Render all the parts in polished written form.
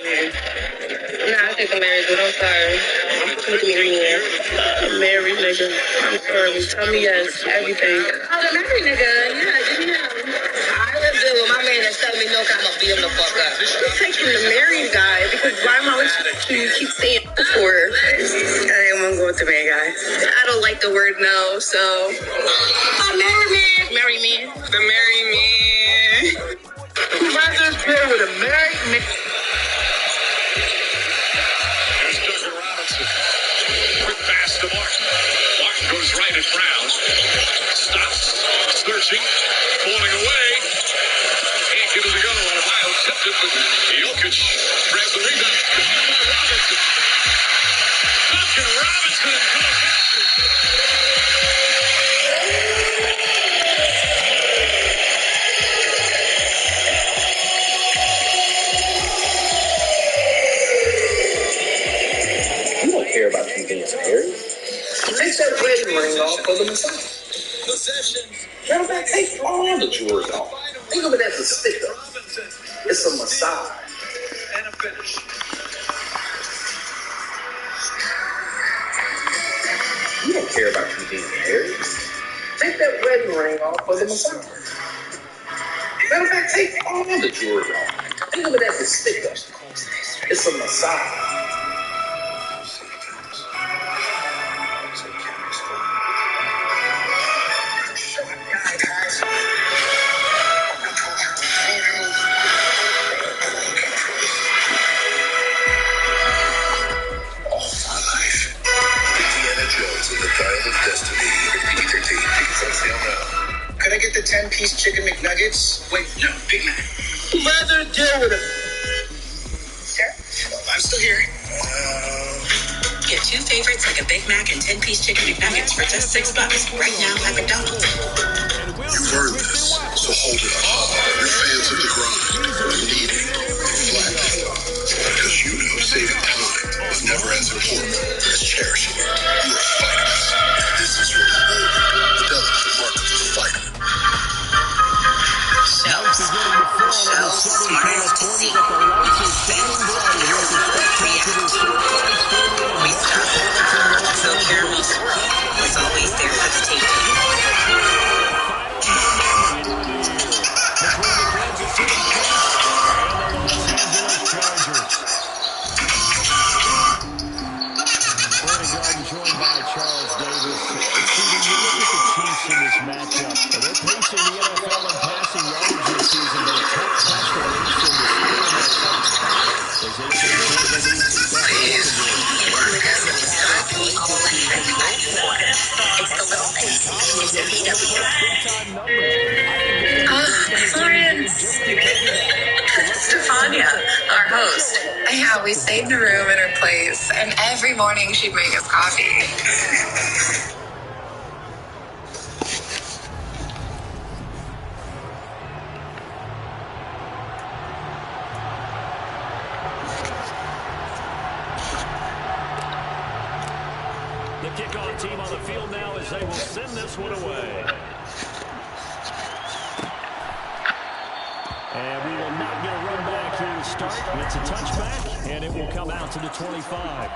Nah, I think I'm married, but I'm sorry. Look at me, married nigga. I'm sorry. Tell me yes, everything. Oh, the married nigga, yeah. I live there with my man that's telling me no, I'm gonna beat him the fuck up. I'm taking the married guy because why am I with you? You keep saying for. I didn't want to go with the married guy. I don't like the word no, so. Oh, married man. Married man. The married man. Who'd rather play with a married man? Quick pass to Martin. Martin goes right at Brown. Stops. Searching. Falling away. Can't get it to go on a wild accepted, but Jokic grabs the rebound. Duncan Robinson. You don't care about you being married. Take that wedding ring off for the massage. Matter of fact, take all the jewelry off. Think of it as a sticker. It's a massage. And a finish. You don't care about you being married. Take that wedding ring off for the massage. Matter of fact, take all the jewelry off. Think of it as a sticker. It's a massage. Destiny. TTT. Tickets on sale now. Can I get the 10-piece chicken McNuggets? Wait, no, Big Mac. Rather deal with it. Sure. I'm still here. Get two favorites like a Big Mac and 10-piece chicken McNuggets for just $6 right now at McDonald's. You've heard this, so hold it up. You're fans of the grind, of eating, reflecting. Because you know saving time is never as important as cherishing it. You are fighters. This is your reward. The delicate mark of a fighter. Shells smart to see. We stop. So caramel swirl was always there for the taking. Joined by Charles Davis. Stephen, you look at the Chiefs in this matchup. They're pacing the NFL in passing yards this season, but a tough test to race in the score of that touchdown. As they support the lead to It's the little things. Florence. Stefania, our host. Yeah, we stayed in a room in her place, and every morning she'd make us coffee. the kickoff team on the field now as they will send this one away. And we will not get a run back here to start. It's a touchback, and it will come out to the 25.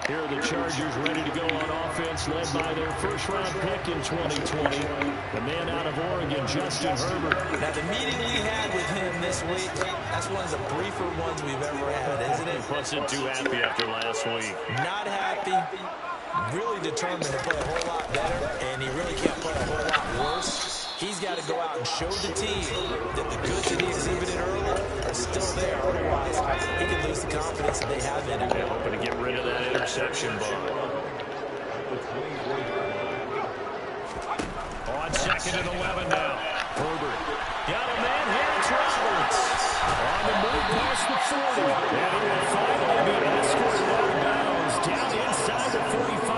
Here are the Chargers ready to go on offense, led by their first-round pick in 2020, the man out of Oregon, Justin Herbert. Now, the meeting we had with him this week, that's one of the briefer ones we've ever had, isn't it? He wasn't too happy after last week. Not happy, really determined to play a whole lot better, and he really can't play a whole lot worse. He's got to go out and show the team that the goods that he exhibited early are still there. Otherwise, he could lose the confidence that they have in him. They're hoping to get rid of that interception ball. On 2nd and 11 now. Herbert got a man here. It's Roberts. On the move past the 40. And he will finally be escorted out of bounds down inside the 45.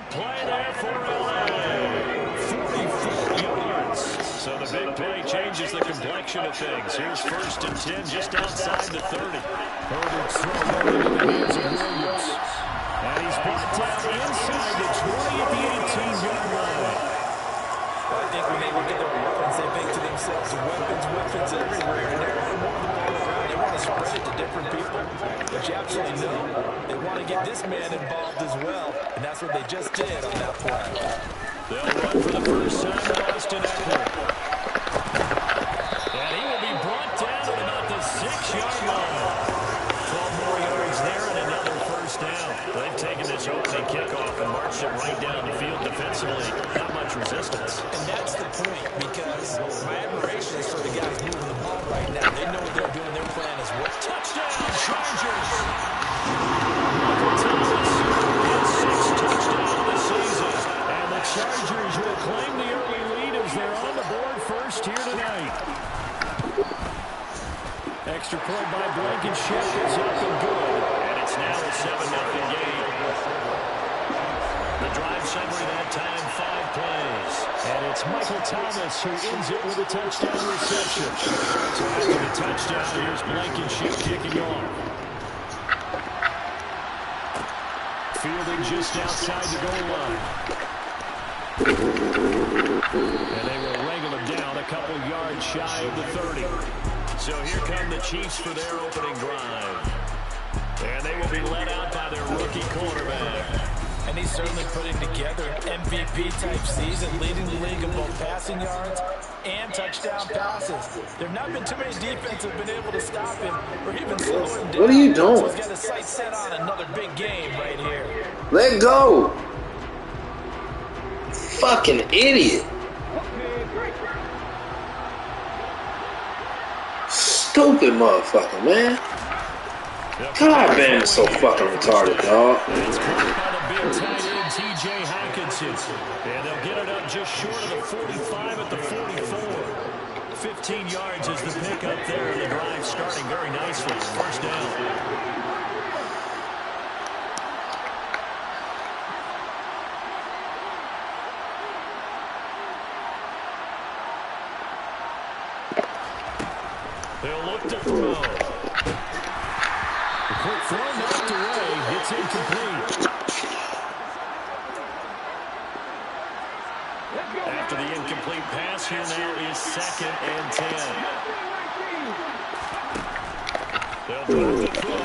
Play there for LA. 44 yards. So the big play changes the complexion of things. Here's 1st and 10 just outside the 30. Herbert's thrown over into the hands of Williams. And he's brought down inside the 20 at the 18-yard line. Well, I think when they look at their weapons, they think to themselves, weapons everywhere. And they want to move the ball around. They want to spread it to different people. But you absolutely know they want to get this man involved as well. And that's what they just did on that play. They'll run for the first time with Austin Eckler. And he will be brought down at about the 6-yard line. 12 more yards there and another first down. They've taken this opening kickoff and marched it right down the field defensively. Not much resistance. And that's the point, because my admiration is for the guys moving the ball right now. They know what they're doing. Their plan is what? Touchdown, Chargers! Michael Thomas, his 6th touchdown of the season. And the Chargers will claim the early lead as they're on the board first here tonight. Extra point by Blankenship is up and good. And it's now a 7-0 game. The drive summary that time, 5 plays. And it's Michael Thomas who ends it with a touchdown reception. So after the touchdown, here's Blankenship kicking off. Fielding just outside the goal line. And they will wrangle him down a couple yards shy of the 30. So here come the Chiefs for their opening drive. And they will be led out by their rookie quarterback. And he's certainly putting together an MVP-type season, leading the league in both passing yards and touchdown passes. There have not been too many defenses that have been able to stop him or even slow him down. What are you doing? So he's got his sights set on another big game right here. Let go. Fucking idiot. Stupid motherfucker, man. God damn, it's so fucking retarded, dog. It's caught by the big tight end, T.J. Hockenson. And they'll get it up just short of the 45 at the 44. 15 yards is the pickup there. The drive starting very nicely. First down. They'll look to throw. The quick throw knocked away. It's incomplete. After the incomplete pass, here now is 2nd and 10. They'll drop the throw.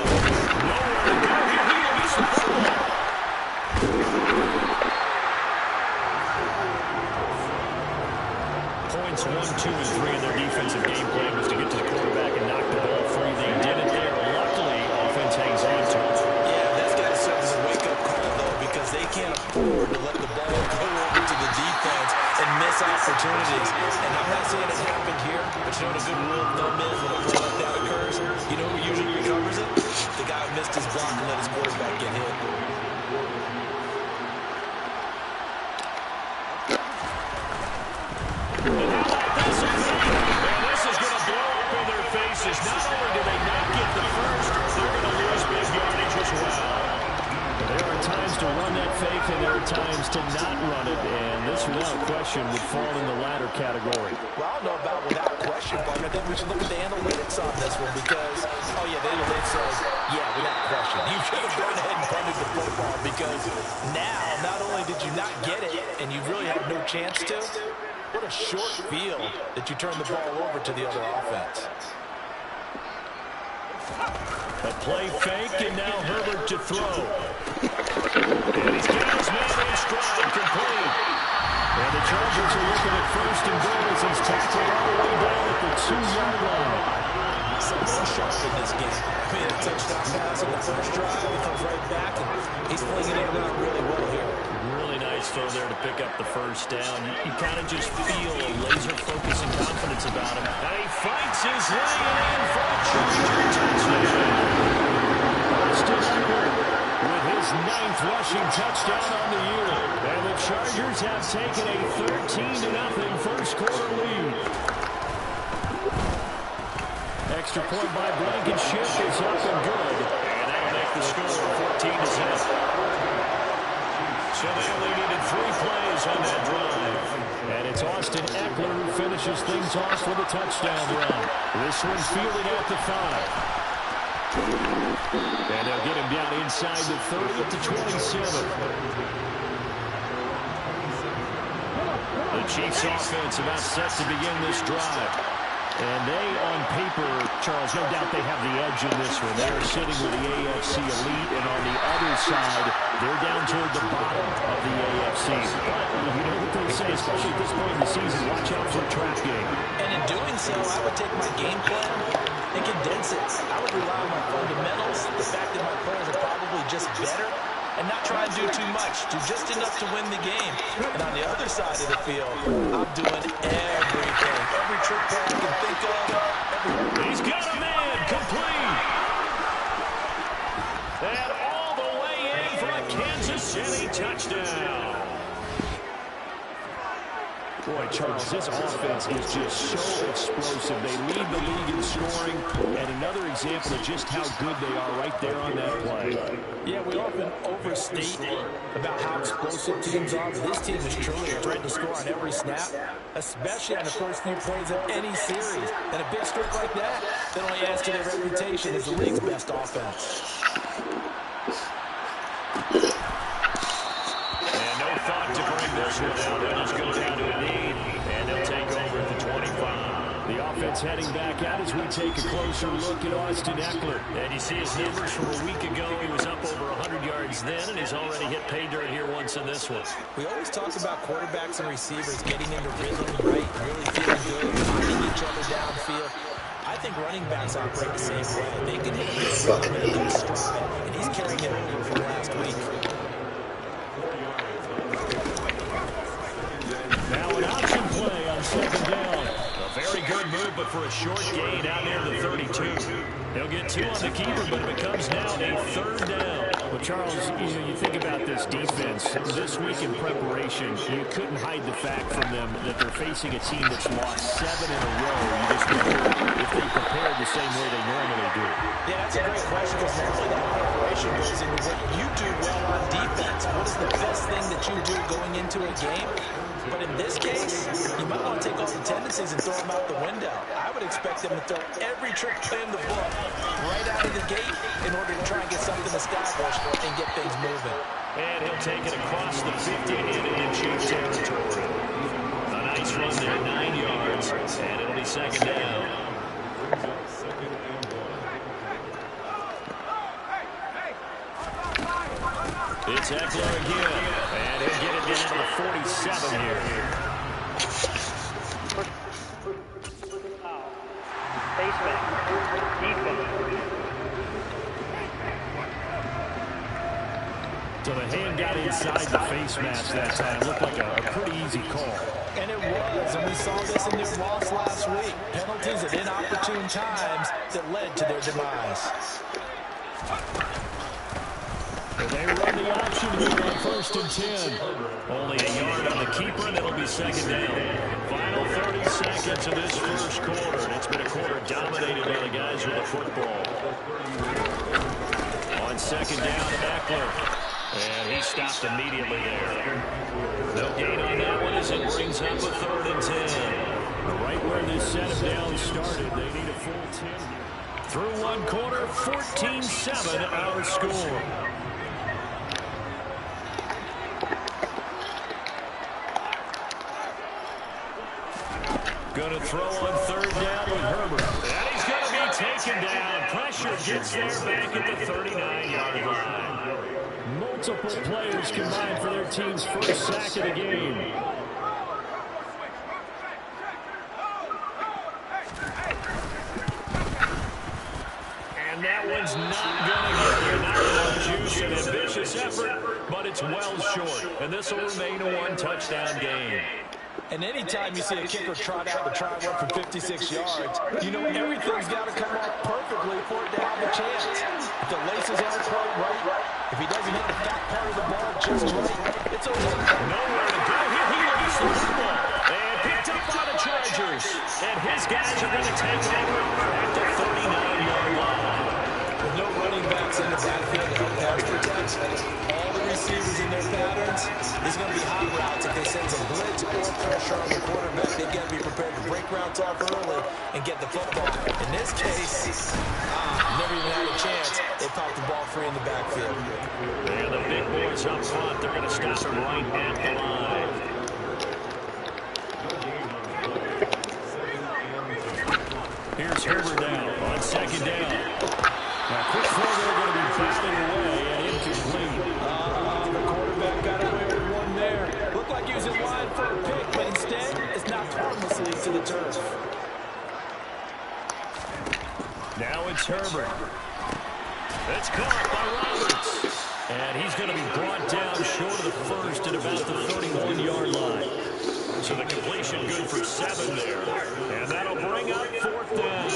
Nowhere to go. He will be supported. Points 1, 2, and 3 in their defensive game plan was to get to the quarterback and knock the ball free. They did it there. Luckily, offense hangs on to it. Yeah, that's got to serve as a wake-up call, though, because they can't afford to let the ball go over to the defense and miss opportunities. And I'm not saying it happened here, but you know what a good rule of thumb is when a play like that occurs? You know who usually recovers it? The guy who missed his block and let his quarterback get hit. Not only do they not get the first, they're going to lose big yardage as well. There are times to run that fake, and there are times to not run it, and this, without question, would fall in the latter category. Well, I don't know about without question, but I think we should look at the analytics on this one because, oh, yeah, the analytics says, yeah, without question. You should have gone ahead and punted the football because now, not only did you not get it, and you really had no chance to, what a short field that you turned the ball over to the other offense. A play fake, and now Herbert to throw. And he's got his man in stride, complete. And the Chargers are looking at 1st and goal as he's tackled all the way down at the 2-yard line. Something sharp in this game. I mean, a touchdown pass on the first drive. He comes right back, and he's flinging it around really well here. Really nice throw there to pick up the first down. You kind of just feel a laser focus and confidence about him. And he fights his way in for a Charger touchdown. Austin Eckler with his 9th rushing touchdown on the year. And the Chargers have taken a 13-0 first quarter lead. Extra point by Blankenship is up and good. And that'll make the score 14-0. So they only needed 3 plays on that drive. And it's Austin Eckler who finishes things off with a touchdown run. This one fielded at the 5. And they'll get him down inside the 30 to 27. The The Chiefs offense about set to begin this drive. And they, on paper, Charles, no doubt they have the edge in this one. They're sitting with the AFC elite, and on the other side, they're down toward the bottom of the AFC. But you know what they say, especially at this point in the season, watch out for a trap game. And in doing so, I would take my game plan and condense it. I would rely on my fundamentals, the fact that my players are probably just better, and not try and do too much, do just enough to win the game. And on the other side of the field, I'm doing everything, every trick play I can think of. He's got a man complete. And all the way in for a Kansas City touchdown. Boy, Charles, this offense is just so explosive. They lead the league in scoring, and another example of just how good they are right there on that play. Yeah, we often overstate about how explosive teams are, but this team is truly a threat to score on every snap, especially on the first few plays of any series. And a big streak like that only adds to their reputation as the league's best offense. Thought to bring this one down. They'll just go down to a knee, and they'll take over at the 25. The offense heading back out as we take a closer look at Austin Eckler. And you see his numbers from a week ago. He was up over 100 yards then, and he's already hit pay dirt here once in this one. We always talk about quarterbacks and receivers getting into rhythm, right, really feeling good, finding each other downfield. I think running backs operate the same way. They can hit a good rhythm and a good stride, and he's carrying it over from last week. Now an option play on second down. A very good move, but for a short gain out near the 32. He'll get two on the keeper, but it becomes now a third down. Well, Charles, you think about this defense. This week in preparation, you couldn't hide the fact from them that they're facing a team that's lost 7 in a row. You just wonder if they prepared the same way they normally do. Yeah, that's a great question, because normally that preparation goes into what you do well on defense. What is the best thing that you do going into a game? But in this case, you might want to take all the tendencies and throw them out the window. I would expect them to throw every trick play in the book right out of the gate in order to try and get something established and get things moving. And he'll take it across the 50 and into Chiefs territory. A nice run there, 9 yards, and it'll be second down. It's Eckler again, and he'll get it down to the 47 here. So the hand got inside the face mask that time. Looked like a pretty easy call. And it was, and we saw this in their loss last week. Penalties at inopportune times that led to their demise. They run the option here on 1st and 10. Only a yard on the keeper, and it'll be second down. Final 30 seconds of this first quarter, and it's been a quarter dominated by the guys with the football. On second down, Eckler. And he stopped immediately there. No gain on that one as it brings up a 3rd and 10. Right where this set of downs started, they need a full 10. Through one quarter, 14-7 our score. Going to throw on 3rd down with Herbert. And he's going to be taken down. Pressure gets there back at the 39-yard line. Multiple players combined for their team's first sack of the game. And that one's not going to get there. Not enough juice, an ambitious effort, but it's well short. And this will remain a one-touchdown game. And anytime you see a kicker trot out to try and run for 56 yards, you know everything's got to come off perfectly for it to have a chance. If the laces aren't quite right, if he doesn't hit the fat part of the ball just right, it's over. Nowhere to go. He lost the football. And picked up by the Chargers. And his guys are going to take over at the 39-yard line. With no running backs in the backfield to help pass protect, all the receivers in their patterns, there's going to be hot routes if they send some blitz or pressure on the quarterback. They've got to be prepared to break routes off early and get the football. In this case, never even had a chance. They popped the ball free in the backfield. And the big boys up front, they're going to stop him right at the line. Here's Herbert now on second down. Now, quick throw there going to be batted away and incomplete. The quarterback got away with one there. Looked like he was in line for a pick, but instead, it's knocked harmlessly to the turf. Now it's Herbert. It's caught by Roberts. And he's going to be brought down short of the first at about the 31-yard line. So the completion good for 7 there. And that'll bring up 4th down.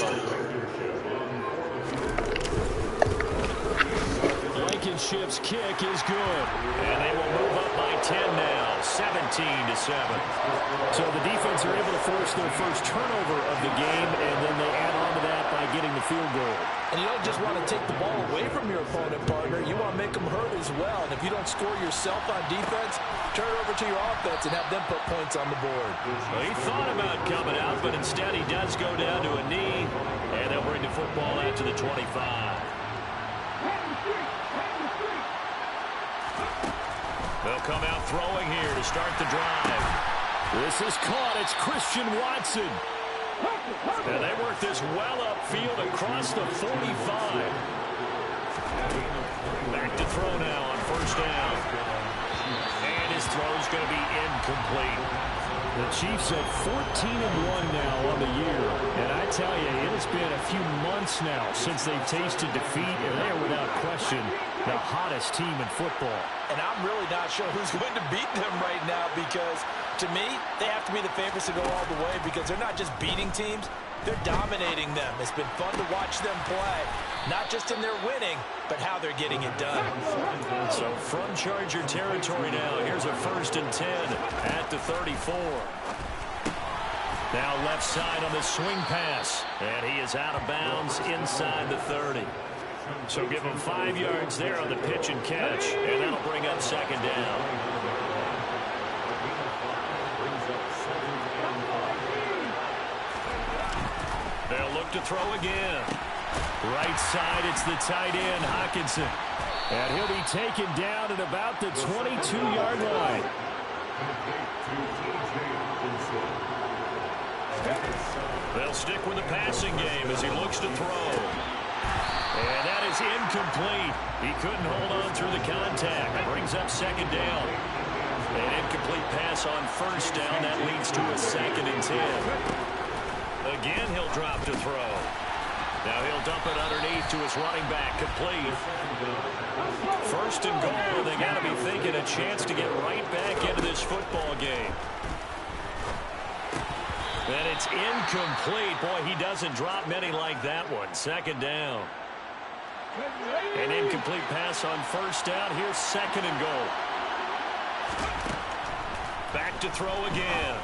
Blankenship's kick is good. And they will move up by 10 now, 17-7. So the defense are able to force their first turnover of the game, and then they add on to that by getting the field goal. And you don't just want to take the ball away from your opponent, partner. You want to make them hurt as well. And if you don't score yourself on defense, turn it over to your offense and have them put points on the board. Well, he thought about coming out, but instead he does go down to a knee, and they'll bring the football out to the 25. They'll come out throwing here to start the drive. This is caught. It's Christian Watson. And they work this well upfield across the 45. Back to throw now on first down. And his throw's going to be incomplete. The Chiefs at 14-1 now on the year. And I tell you, it has been a few months now since they've tasted defeat, and they are without question the hottest team in football. And I'm really not sure who's going to beat them right now because, to me, they have to be the favorites to go all the way because they're not just beating teams, they're dominating them. It's been fun to watch them play, not just in their winning, but how they're getting it done. So from Charger territory now, here's a 1st and 10 at the 34. Now left side on the swing pass, and he is out of bounds inside the 30. So give him 5 yards there on the pitch and catch, and that'll bring up 2nd down. They'll look to throw again. Right side, it's the tight end, Hockenson. And he'll be taken down at about the 22-yard line. They'll stick with the passing game as he looks to throw. And that is incomplete. He couldn't hold on through the contact. That brings up 2nd down. An incomplete pass on 1st down. That leads to a 2nd and 10. Again, he'll drop to throw. Now he'll dump it underneath to his running back, complete. 1st and goal, they got to be thinking a chance to get right back into this football game. And it's incomplete. Boy, he doesn't drop many like that one. 2nd down. An incomplete pass on 1st down. Here's 2nd and goal. Back to throw again.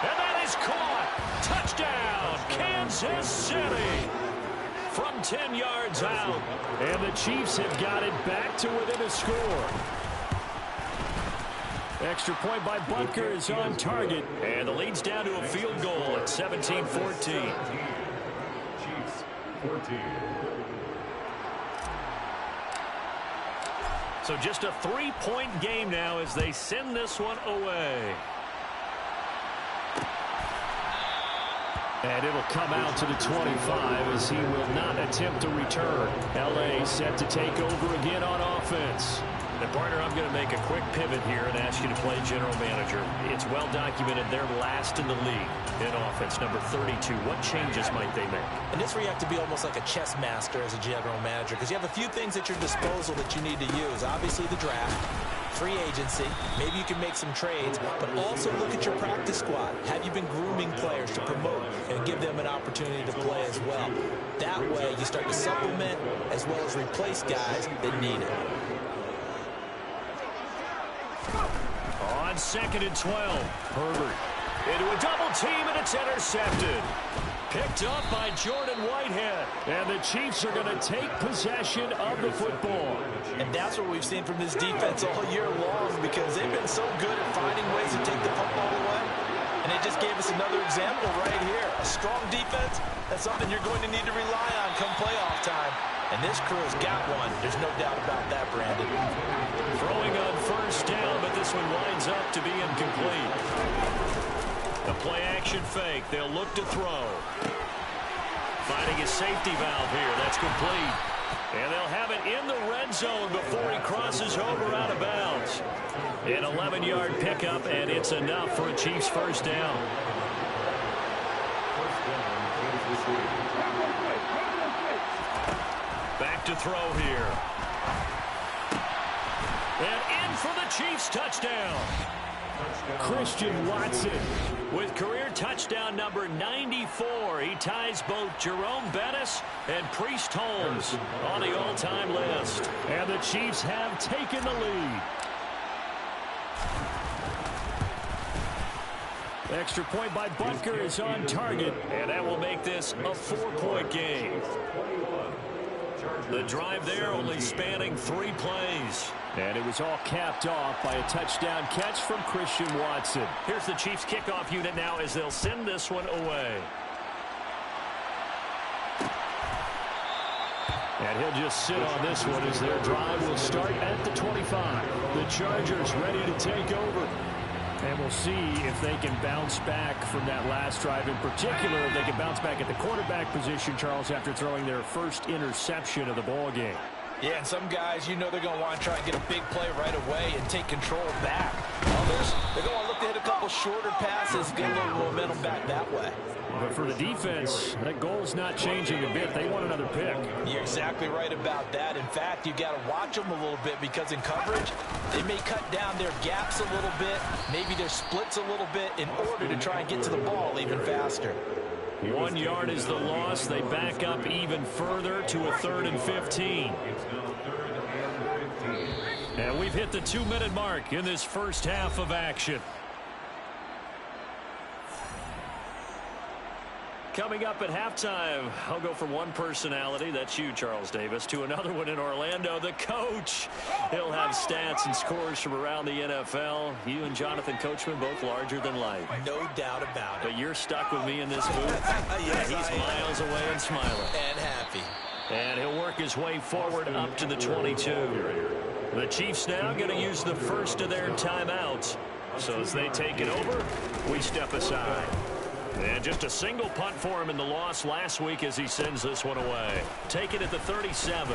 And that is caught. Touchdown, Kansas City. From 10 yards out. And the Chiefs have got it back to within a score. Extra point by Butker is on target. And the lead's down to a field goal at 17-14. Chiefs 14. So just a 3-point game now as they send this one away. And it'll come out to the 25 as he will not attempt to return. L.A. set to take over again on offense. And partner, I'm going to make a quick pivot here and ask you to play general manager. It's well documented they're last in the league in offense, number 32. What changes might they make? And this where you have to be almost like a chess master as a general manager because you have a few things at your disposal that you need to use. Obviously the draft, free agency, maybe you can make some trades, but also look at your practice squad. Have you been grooming players to promote and give them an opportunity to play as well? That way you start to supplement as well as replace guys that need it. On 2nd and 12, Herbert into a double team, and it's intercepted. Picked up by Jordan Whitehead. And the Chiefs are going to take possession of the football. And that's what we've seen from this defense all year long because they've been so good at finding ways to take the football away. And they just gave us another example right here. A strong defense, that's something you're going to need to rely on come playoff time. And this crew has got one. There's no doubt about that, Brandon. Throwing on 1st down, but this one winds up to be incomplete. The play-action fake. They'll look to throw. Finding a safety valve here. That's complete. And they'll have it in the red zone before he crosses over out of bounds. An 11-yard pickup, and it's enough for a Chiefs first down. Back to throw here. And in for the Chiefs touchdown. Christian Watson with career touchdown number 94. He ties both Jerome Bettis and Priest Holmes on the all-time list. And the Chiefs have taken the lead. Extra point by Butker is on target, and that will make this a 4-point game. The drive there only spanning 3 plays. And it was all capped off by a touchdown catch from Christian Watson. Here's the Chiefs kickoff unit now as they'll send this one away. And he'll just sit on this one as their drive will start at the 25. The Chargers ready to take over. And we'll see if they can bounce back from that last drive. In particular, if they can bounce back at the quarterback position, Charles, after throwing their first interception of the ball game. Yeah, and some guys, you know they're going to want to try and get a big play right away and take control back. Others, they're going to look to hit a couple shorter passes, get a little momentum back that way. But for the defense, that goal's not changing a bit. They want another pick. You're exactly right about that. In fact, you got to watch them a little bit because in coverage, they may cut down their gaps a little bit, maybe their splits a little bit in order to try and get to the ball even faster. 1 yard is the loss. They back up even further to a 3rd and 15. And we've hit the 2-minute mark in this first half of action. Coming up at halftime, I'll go from one personality, that's you, Charles Davis, to another one in Orlando, the coach. He'll have stats and scores from around the NFL. You and Jonathan Coachman both larger than life. No doubt about it. But you're stuck with me in this booth. Yes, he's miles away and smiling. And happy. And he'll work his way forward up to the 22. The Chiefs now going to use the first of their timeouts. So as they take it over, we step aside. And just a single punt for him in the loss last week as he sends this one away. Take it at the 37.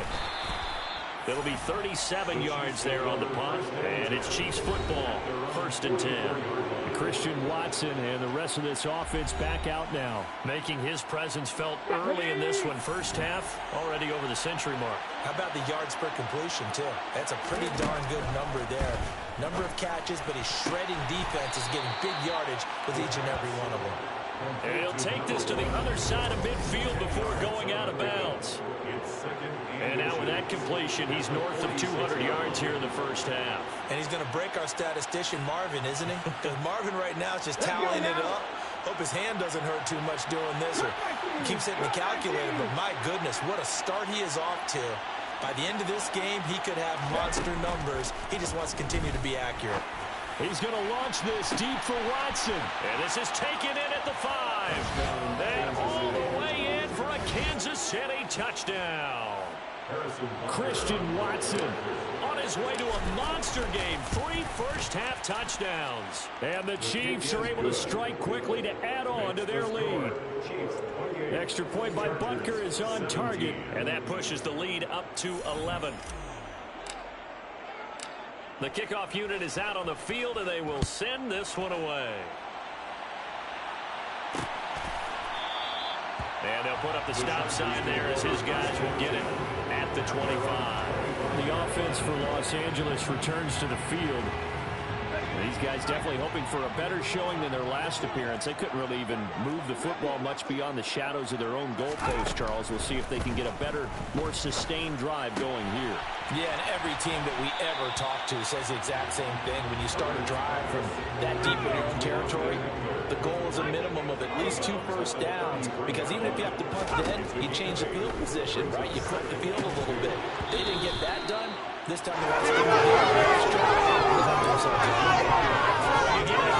It'll be 37 yards there on the punt. And it's Chiefs football, 1st and 10. Christian Watson and the rest of this offense back out now, making his presence felt early in this one. First half, already over the century mark. How about the yards per completion, too? That's a pretty darn good number there. Number of catches, but he's shredding defenses, getting big yardage with each and every one of them. And he'll take this to the other side of midfield before going out of bounds. And now with that completion, he's north of 200 yards here in the first half. And he's going to break our statistician, Marvin, isn't he? Because Marvin right now is just tallying it up. Hope his hand doesn't hurt too much doing this, or he keeps hitting the calculator. But my goodness, what a start he is off to. By the end of this game, he could have monster numbers. He just wants to continue to be accurate. He's going to launch this deep for Watson. And this is taken in at the 5. And all the way in for a Kansas City touchdown. Christian Watson on his way to a monster game. 3 first-half touchdowns. And the Chiefs are able to strike quickly to add on to their lead. Extra point by Butker is on target. And that pushes the lead up to 11. The kickoff unit is out on the field, and they will send this one away. And they'll put up the stop sign there as his guys will get it at the 25. The offense for Los Angeles returns to the field. These guys definitely hoping for a better showing than their last appearance. They couldn't really even move the football much beyond the shadows of their own goalpost, Charles. We'll see if they can get a better, more sustained drive going here. Yeah, and every team that we ever talk to says the exact same thing. When you start a drive from that deep in your own territory, the goal is a minimum of at least 2 first downs. Because even if you have to punt then, you change the field position, right? You flip the field a little bit. They didn't get that done. This time they want to get on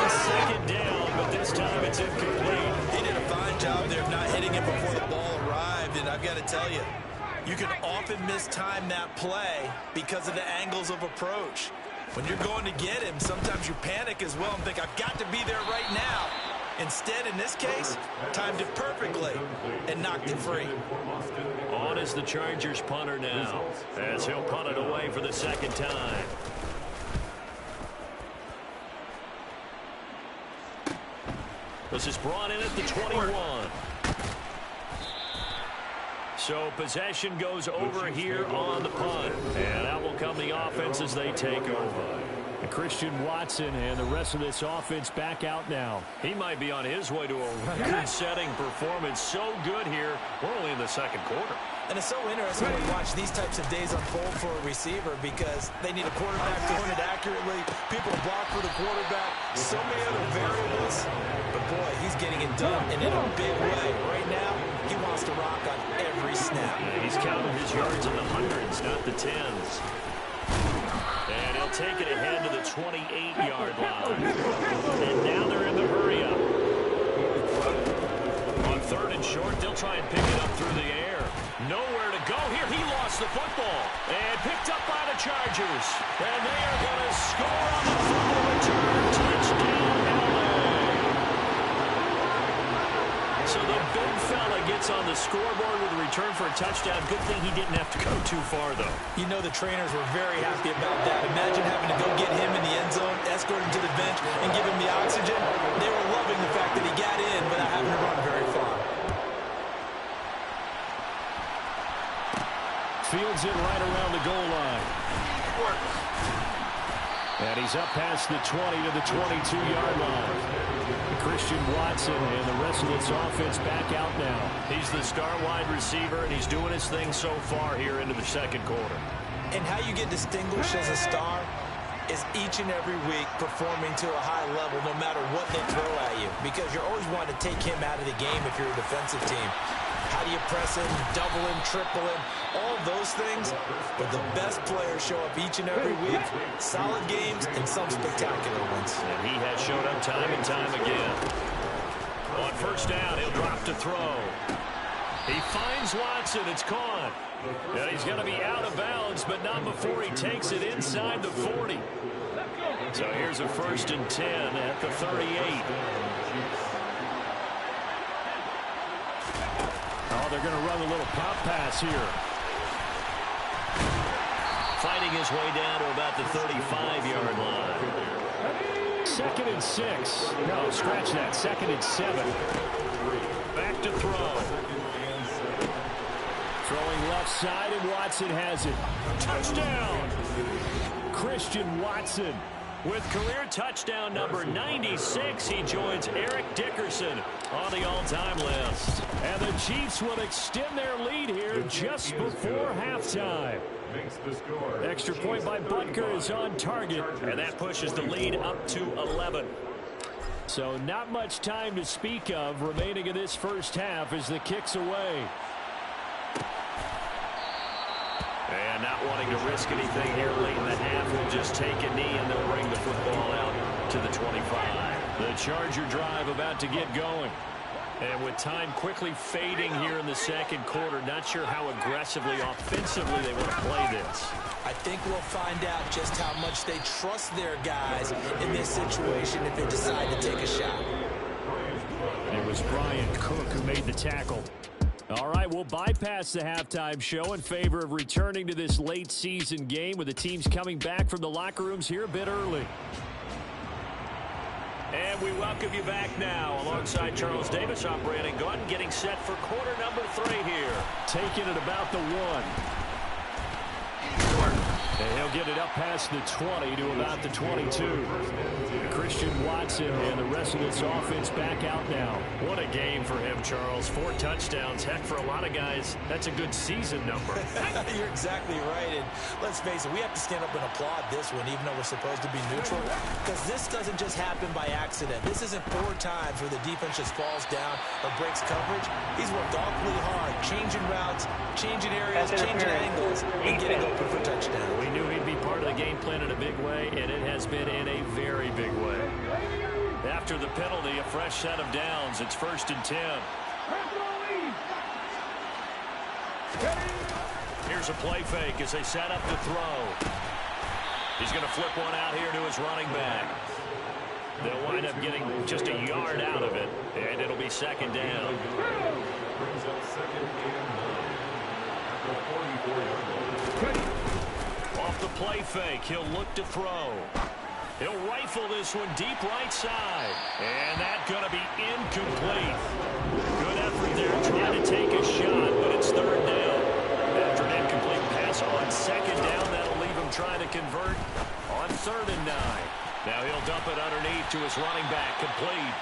2nd down, but this time it's incomplete. He did a fine job there of not hitting it before the ball arrived, and I've got to tell you, you can often mistime that play because of the angles of approach. When you're going to get him, sometimes you panic as well and think, I've got to be there right now. Instead, in this case, timed it perfectly and knocked it free. On is the Chargers punter now, as he'll punt it away for the second time. This is brought in at the 21. So possession goes over here on the punt. And out will come the offense as they take over. And Christian Watson and the rest of this offense back out now. He might be on his way to a record-setting performance. So good here. We're only in the second quarter. And it's so interesting to watch these types of days unfold for a receiver because they need a quarterback to run it accurately, people to block for the quarterback, so many other variables. But, boy, he's getting it done and in a big way. Right now, he wants to rock on every snap. Yeah, he's counting his yards in the hundreds, not the tens. And he'll take it ahead to the 28-yard line. And now they're in the hurry-up. On third and short, they'll try and pick it up through the air. Nowhere to go here. He lost the football. And picked up by the Chargers. And they are going to score on the fumble return. Touchdown, LA. So the big fella gets on the scoreboard with a return for a touchdown. Good thing he didn't have to go too far, though. You know the trainers were very happy about that. Imagine having to go get him in the end zone, escort him to the bench, and give him the oxygen. They were loving the fact that he got in without having to run very far. Fields it right around the goal line. And he's up past the 20 to the 22-yard line. Christian Watson and the rest of this offense back out now. He's the star wide receiver, and he's doing his thing so far here into the second quarter. And how you get distinguished as a star is each and every week performing to a high level no matter what they throw at you, because you're always wanting to take him out of the game if you're a defensive team. How do you press him, double him, triple him, all those things? But the best players show up each and every week, solid games and some spectacular ones. And he has showed up time and time again. On first down, he'll drop to throw. He finds Watson. It's caught. And he's going to be out of bounds, but not before he takes it inside the 40. So here's a 1st and 10 at the 38. Oh, they're going to run a little pop pass here. Fighting his way down to about the 35-yard line. 2nd and 6. No, scratch that. 2nd and 7. Back to throw. Throwing left side, and Watson has it. Touchdown! Christian Watson. With career touchdown number 96, he joins Eric Dickerson on the all-time list. And the Chiefs will extend their lead here just before halftime. Extra point by Butker is on target, and that pushes the lead up to 11. So not much time to speak of remaining in this first half as the kick's away. And not wanting to risk anything here late in the half, will just take a knee and they'll bring the football out to the 25. The Charger drive about to get going. And with time quickly fading here in the second quarter, not sure how aggressively, offensively they want to play this. I think we'll find out just how much they trust their guys in this situation if they decide to take a shot. It was Brian Cook who made the tackle. All right, we'll bypass the halftime show in favor of returning to this late season game with the teams coming back from the locker rooms here a bit early. And we welcome you back now alongside Charles Davis. I'm Brandon Gunn getting set for quarter number 3 here. Taking it about the 1. And he'll get it up past the 20 to about the 22. Christian Watson and the rest of this offense back out now. What a game for him, Charles. 4 touchdowns. Heck, for a lot of guys, that's a good season number. You're exactly right. And let's face it, we have to stand up and applaud this one, even though we're supposed to be neutral, because this doesn't just happen by accident. This isn't 4 times where the defense just falls down or breaks coverage. He's worked awfully hard, changing routes, changing areas, changing angles, and getting open for touchdowns. We knew he'd be part of the game plan in a big way, and it has been in a very big way. After the penalty, a fresh set of downs. It's 1st and 10. Here's a play fake as they set up to throw. He's going to flip one out here to his running back. They'll wind up getting just a yard out of it, and it'll be second down. Off the play fake, he'll look to throw. He'll rifle this one deep right side. And that's going to be incomplete. Good effort there trying to take a shot, but it's third down. After an incomplete pass on second down, that'll leave him trying to convert on 3rd and 9. Now he'll dump it underneath to his running back, complete.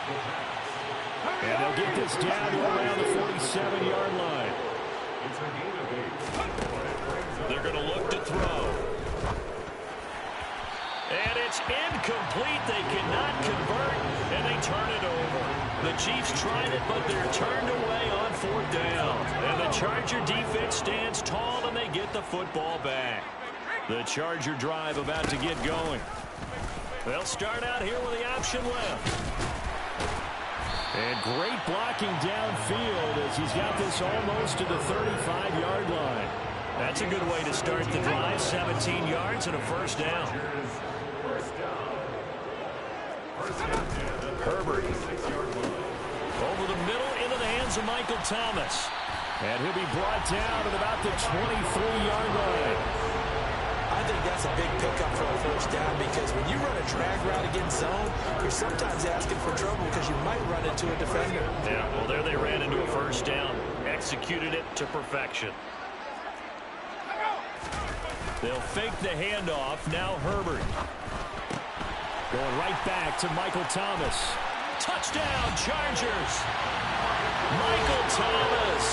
And they'll get this down to around the 47-yard line. They're going to look to throw. And it's incomplete. They cannot convert, and they turn it over. The Chiefs tried it, but they're turned away on 4th down. And the Charger defense stands tall, and they get the football back. The Charger drive about to get going. They'll start out here with the option left. And great blocking downfield as he's got this almost to the 35-yard line. That's a good way to start the drive. 17 yards and a first down. Herbert. Over the middle into the hands of Michael Thomas. And he'll be brought down at about the 23-yard line. I think that's a big pickup for a first down because when you run a drag route against zone, you're sometimes asking for trouble because you might run into a defender. Yeah, well, there they ran into a first down. Executed it to perfection. They'll fake the handoff. Now Herbert. Going right back to Michael Thomas. Touchdown, Chargers. Michael Thomas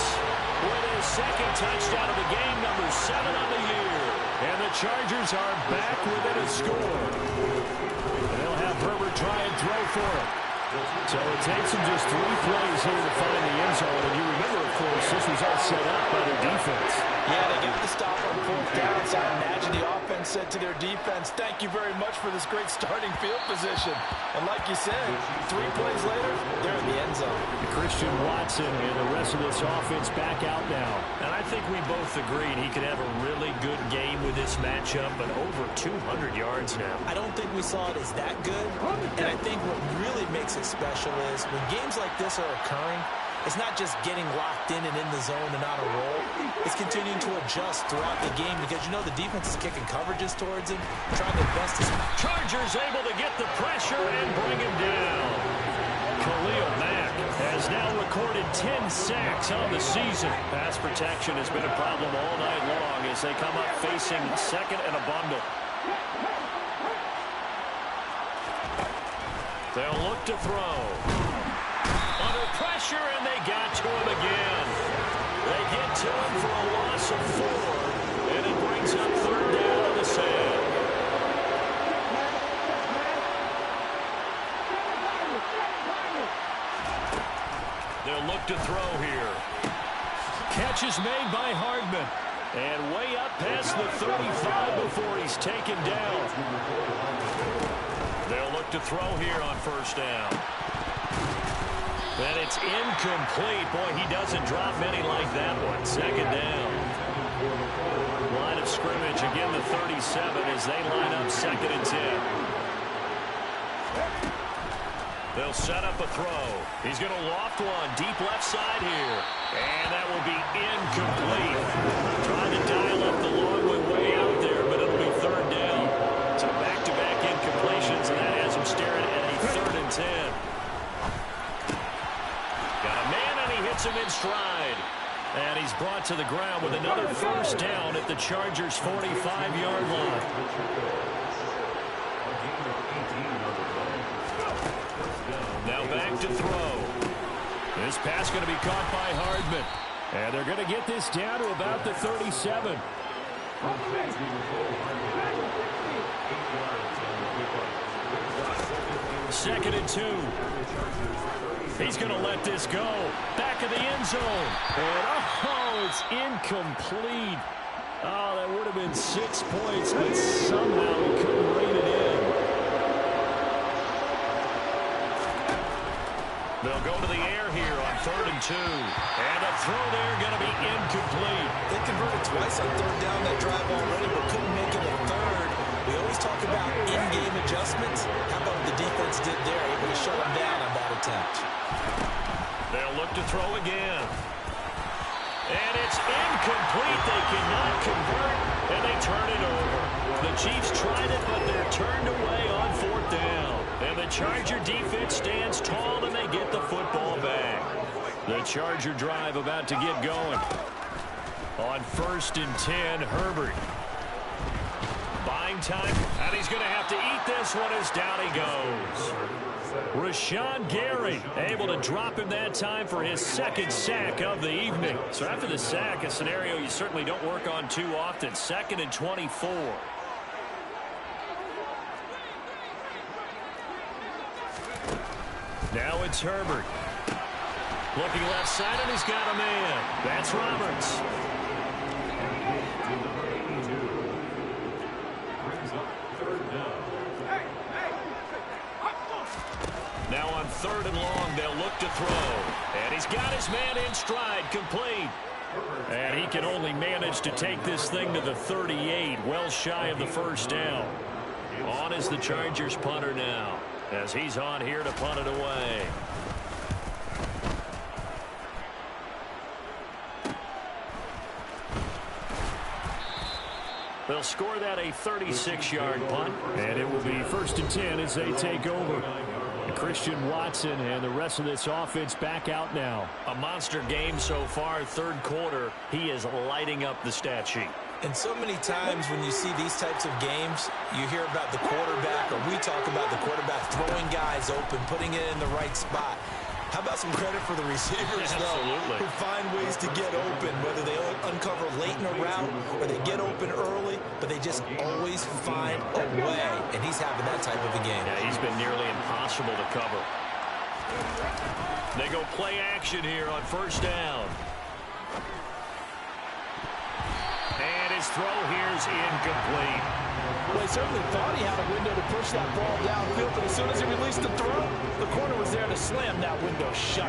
with his second touchdown of the game, number 7 on the year. And the Chargers are back within a score. And they'll have Herbert try and throw for it. So it takes them just 3 plays here to find the end zone. And you remember, of course, this was all set up by the defense. Yeah, they got the stop on 4th down, so I imagine the offense said to their defense, thank you very much for this great starting field position. And like you said, 3 plays later, they're in the end zone. Christian Watson and the rest of this offense back out now. And I think we both agreed he could have a really good game with this matchup, but over 200 yards now. I don't think we saw it as that good, and I think what really makes it special is when games like this are occurring, it's not just getting locked in and in the zone and on a roll. It's continuing to adjust throughout the game because, you know, the defense is kicking coverages towards him, trying their best to... Chargers able to get the pressure and bring him down. Khalil Mack has now recorded 10 sacks on the season. Pass protection has been a problem all night long as they come up facing second and a bundle. They'll look to throw. Under pressure, and they got to him again. They get to him for a loss of 4, and it brings up 3rd down on the sand. They'll look to throw here. Catch is made by Hardman. And way up past the 35 before he's taken down. They'll look to throw here on first down. And it's incomplete. Boy, he doesn't drop many like that one. Second down. Line of scrimmage, again the 37 as they line up 2nd and 10. They'll set up a throw. He's going to loft one deep left side here. And that will be incomplete. Trying to dial up the long way out there, but it'll be 3rd down. So back-to-back incompletions, and that has him staring at a 3rd and 10. Got a man, and he hits him in stride. And he's brought to the ground with another first down at the Chargers' 45-yard line. Now back to throw. This pass going to be caught by Hardman. And they're going to get this down to about the 37. Second and 2. He's going to let this go. Back of the end zone. And, oh, it's incomplete. Oh, that would have been 6 points, but somehow he couldn't rein it in. They'll go to the air here on 3rd and 2. And a throw there going to be incomplete. They converted twice on 3rd down that drive already, but couldn't make it a 3rd. We always always talk about in-game adjustments. How about what the defense did there, able to shut them down on that attempt. They'll look to throw again. And it's incomplete. They cannot convert, and they turn it over. The Chiefs tried it, but they're turned away on 4th down. And the Charger defense stands tall, and they get the football back. The Charger drive about to get going. On 1st and 10, Herbert. Buying time, and he's going to have to eat this one as down he goes. Rashawn Gary able to drop him that time for his 2nd sack of the evening. So after the sack, a scenario you certainly don't work on too often. 2nd and 24. Now it's Herbert. Looking left side, and he's got a man. That's Roberts. Now on 3rd and long, they'll look to throw. And he's got his man in stride, complete. And he can only manage to take this thing to the 38, well shy of the 1st down. On is the Chargers punter now, as he's on here to punt it away. They'll score that a 36-yard punt, and it will be 1st and 10 as they take over. Christian Watson and the rest of this offense back out now. A monster game so far, 3rd quarter. He is lighting up the stat sheet. And so many times when you see these types of games, you hear about the quarterback, or we talk about the quarterback throwing guys open, putting it in the right spot. How about some credit for the receivers, though, who find ways to get open, whether they uncover late in a route or they get open early, but they just always find a way. And he's having that type of a game. Yeah, he's been nearly impossible to cover. They go play action here on 1st down. And his throw here's incomplete. Well, he certainly thought he had a window to push that ball downfield, but as soon as he released the throw, the corner was there to slam that window shut.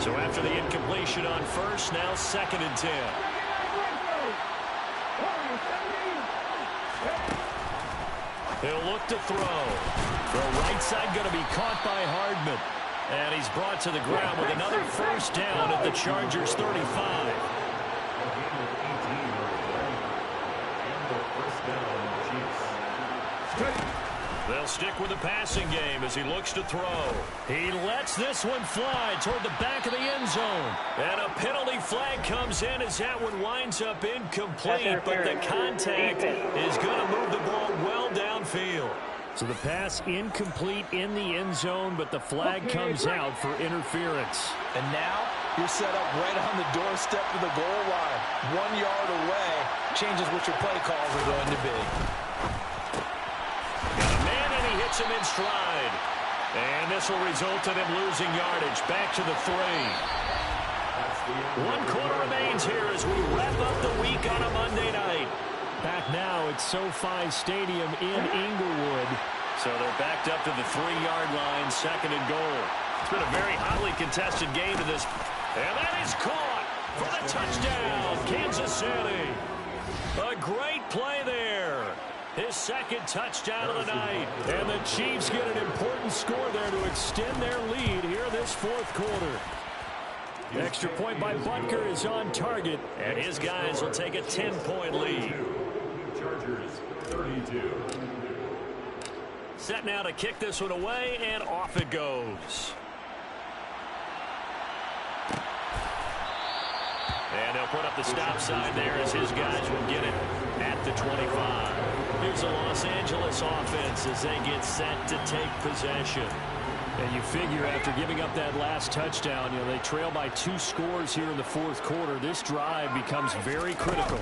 So after the incompletion on 1st, now 2nd and 10. He'll look to throw. The right side going to be caught by Hardman. And he's brought to the ground with another 1st down at the Chargers 35. They'll stick with the passing game as he looks to throw. He lets this one fly toward the back of the end zone. And a penalty flag comes in as that one winds up incomplete. But the contact is going to move the ball well downfield. So the pass incomplete in the end zone, but the flag comes out for interference. And now you're set up right on the doorstep of the goal line. 1 yard away changes what your play calls are going to be. Hits him in stride. And this will result in him losing yardage. Back to the 3. 1 quarter remains here as we wrap up the week on a Monday night. Back now at SoFi Stadium in Inglewood. So they're backed up to the 3-yard line, 2nd and goal. It's been a very hotly contested game to this. And that is caught for the touchdown, Kansas City. A great play there. His 2nd touchdown of the night. And the Chiefs get an important score there to extend their lead here this 4th quarter. Extra point by Butker is on target. And his guys will take a 10-point lead. Chargers 32. Set now to kick this one away, and off it goes. And they'll put up the stop sign there as his guys will get it at the 25. Here's the Los Angeles offense as they get set to take possession. And you figure after giving up that last touchdown, they trail by 2 scores here in the 4th quarter. This drive becomes very critical.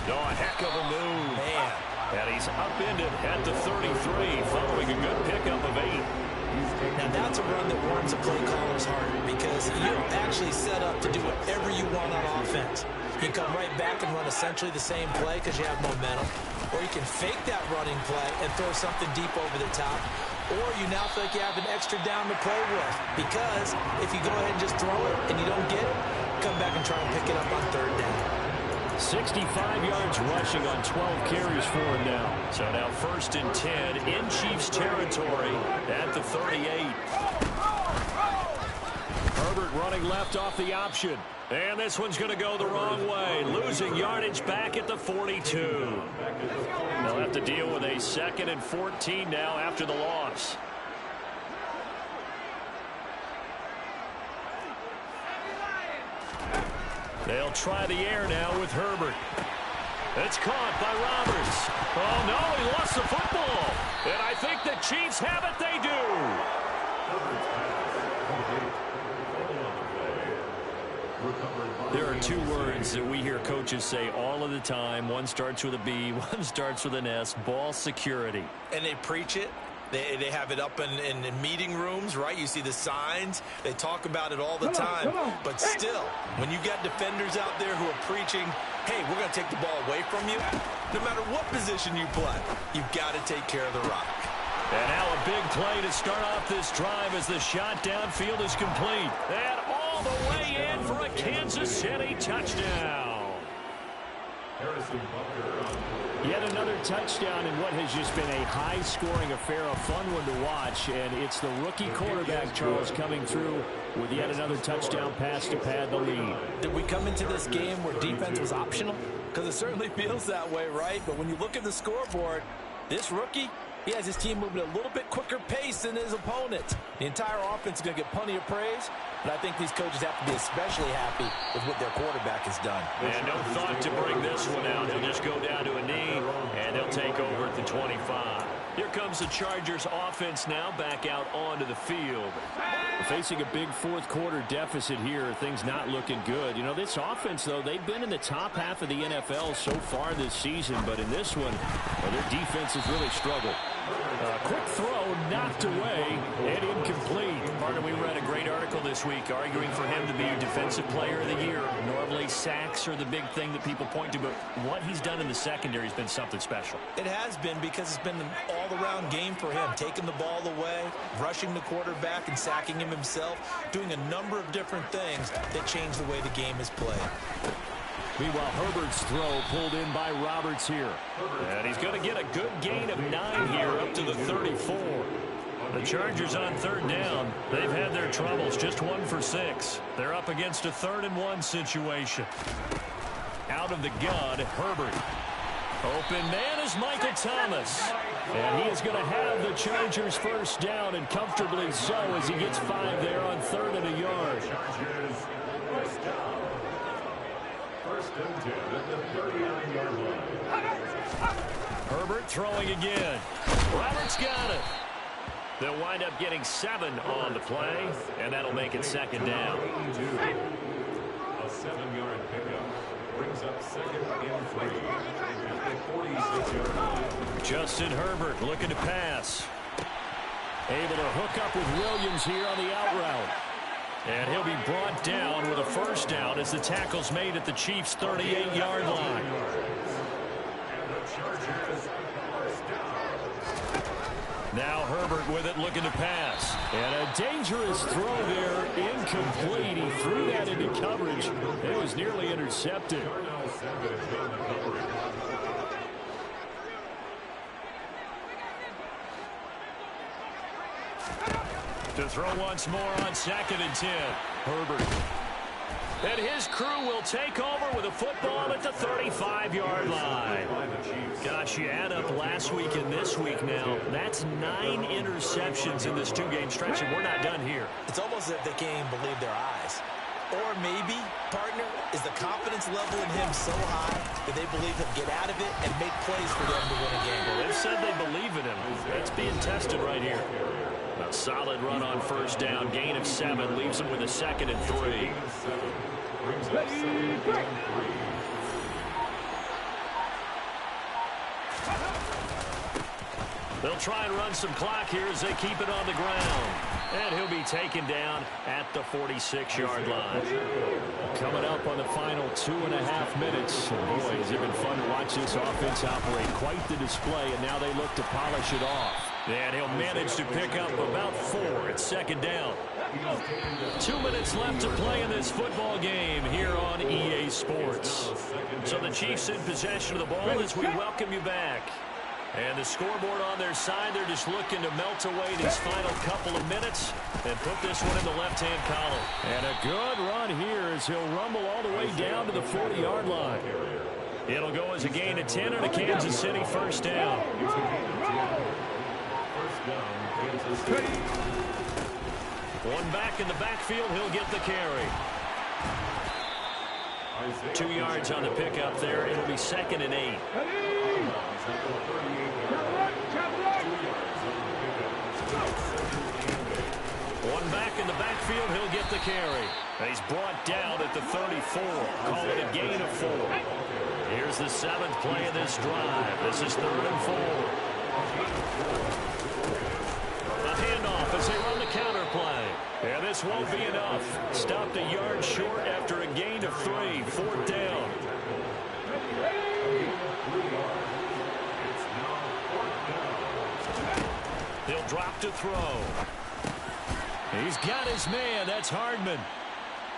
Oh, a heck of a move. Man. And he's upended at the 33 following a good pickup of 8. Now that's a run that warms a play caller's heart because you don't actually set up to do whatever you want on offense. You can come right back and run essentially the same play because you have momentum. Or you can fake that running play and throw something deep over the top. Or you now feel like you have an extra down to play with. Because if you go ahead and just throw it and you don't get it, come back and try and pick it up on 3rd down. 65 yards rushing on 12 carries for him now. So now 1st and 10 in Chiefs territory at the 38. Herbert running left off the option. And this one's going to go the wrong way. Losing yardage back at the 42. They'll have to deal with a 2nd and 14 now after the loss. They'll try the air now with Herbert. It's caught by Roberts. Oh, no, he lost the football. And I think the Chiefs have it. They do. There are 2 words that we hear coaches say all of the time. One starts with a B, one starts with an S. Ball security. And they preach it. They have it up in meeting rooms, right? You see the signs. They talk about it all the time. But still, when you got defenders out there who are preaching, hey, we're going to take the ball away from you, no matter what position you play, you've got to take care of the rock. And now a big play to start off this drive as the shot downfield is complete. And all the way in for a Kansas City touchdown. Yet another touchdown in what has just been a high-scoring affair, a fun one to watch, and it's the rookie quarterback, Charles, coming through with yet another touchdown pass to pad the lead. Did we come into this game where defense was optional? Because it certainly feels that way, right? But when you look at the scoreboard, this rookie, he has his team moving at a little bit quicker pace than his opponent. The entire offense is going to get plenty of praise, but I think these coaches have to be especially happy with what their quarterback has done. And no thought to bring this one out. He'll just go down to a knee, and they'll take over at the 25. Here comes the Chargers offense now back out onto the field. Facing a big 4th quarter deficit here, things not looking good. You know, this offense, though, they've been in the top half of the NFL so far this season, but in this one, their defense has really struggled. Quick throw knocked away and incomplete. Partner, we read a great article this week arguing for him to be Defensive Player of the Year. Normally sacks are the big thing that people point to, but what he's done in the secondary has been something special. It has been, because it's been an all-around game for him, taking the ball away, rushing the quarterback and sacking him himself, doing a number of different things that change the way the game is played. Meanwhile, Herbert's throw pulled in by Roberts here. And he's going to get a good gain of 9 here up to the 34. The Chargers on 3rd down. They've had their troubles, just 1 for 6. They're up against a 3rd and 1 situation. Out of the gun, Herbert. Open man is Michael Thomas. And he is going to have the Chargers 1st down, and comfortably so, as he gets 5 there on 3rd and a yard. Herbert throwing again. Roberts got it. They'll wind up getting 7 on the play, and that'll make it 2nd down. A 7-yard pickup brings up 2nd and 3 at the 46-yard line. Justin Herbert looking to pass. Able to hook up with Williams here on the out route. And he'll be brought down with a 1st down as the tackle's made at the Chiefs' 38-yard line. Now Herbert with it, looking to pass. And a dangerous throw there, incomplete. He threw that into coverage. It was nearly intercepted. To throw once more on 2nd and 10. Herbert. And his crew will take over with a football at the 35-yard line. Gosh, you add up last week and this week now. That's 9 interceptions in this 2-game stretch, and we're not done here. It's almost as if they can't even believe their eyes. Or maybe, partner, is the confidence level in him so high that they believe he'll get out of it and make plays for them to win a game. Well, they've said they believe in him. That's being tested right here. A solid run on 1st down. Gain of 7 leaves him with a 2nd and 3. They'll try and run some clock here as they keep it on the ground. And he'll be taken down at the 46-yard line. Coming up on the final 2.5 minutes. And boy, has it been fun to watch this offense operate. Quite the display, and now they look to polish it off. And he'll manage to pick up about 4 at second down. 2 minutes left to play in this football game here on EA Sports. So the Chiefs in possession of the ball as we welcome you back. And the scoreboard on their side, they're just looking to melt away these final couple of minutes and put this one in the left-hand column. And a good run here as he'll rumble all the way down to the 40-yard line. It'll go as a gain of 10 and a Kansas City first down. One back in the backfield, he'll get the carry. 2 yards on the pickup there. It'll be 2nd and 8. One back in the backfield, he'll get the carry. He's brought down at the 34. Call it a gain of 4. Here's the 7th play of this drive. This is 3rd and 4. A handoff as they run the counter play. And this won't be enough. Stopped a yard short after a gain of 3. 4th down. He'll drop to throw. He's got his man. That's Hardman.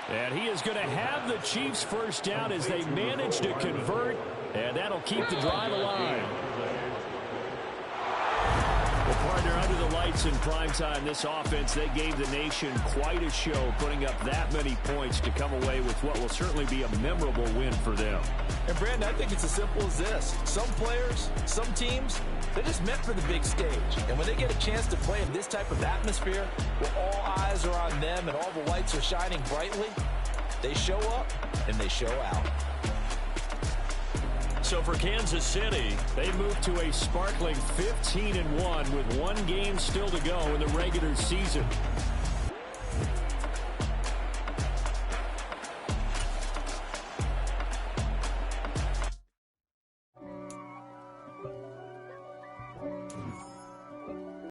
And he is going to have the Chiefs first down as they manage to convert. And that'll keep the drive alive. Well, partner, under the lights in primetime, this offense, they gave the nation quite a show, putting up that many points to come away with what will certainly be a memorable win for them. And, Brandon, I think it's as simple as this. Some players, some teams, they're just meant for the big stage. And when they get a chance to play in this type of atmosphere, where all eyes are on them and all the lights are shining brightly, they show up and they show out. So for Kansas City, they move to a sparkling 15-1 with 1 game still to go in the regular season.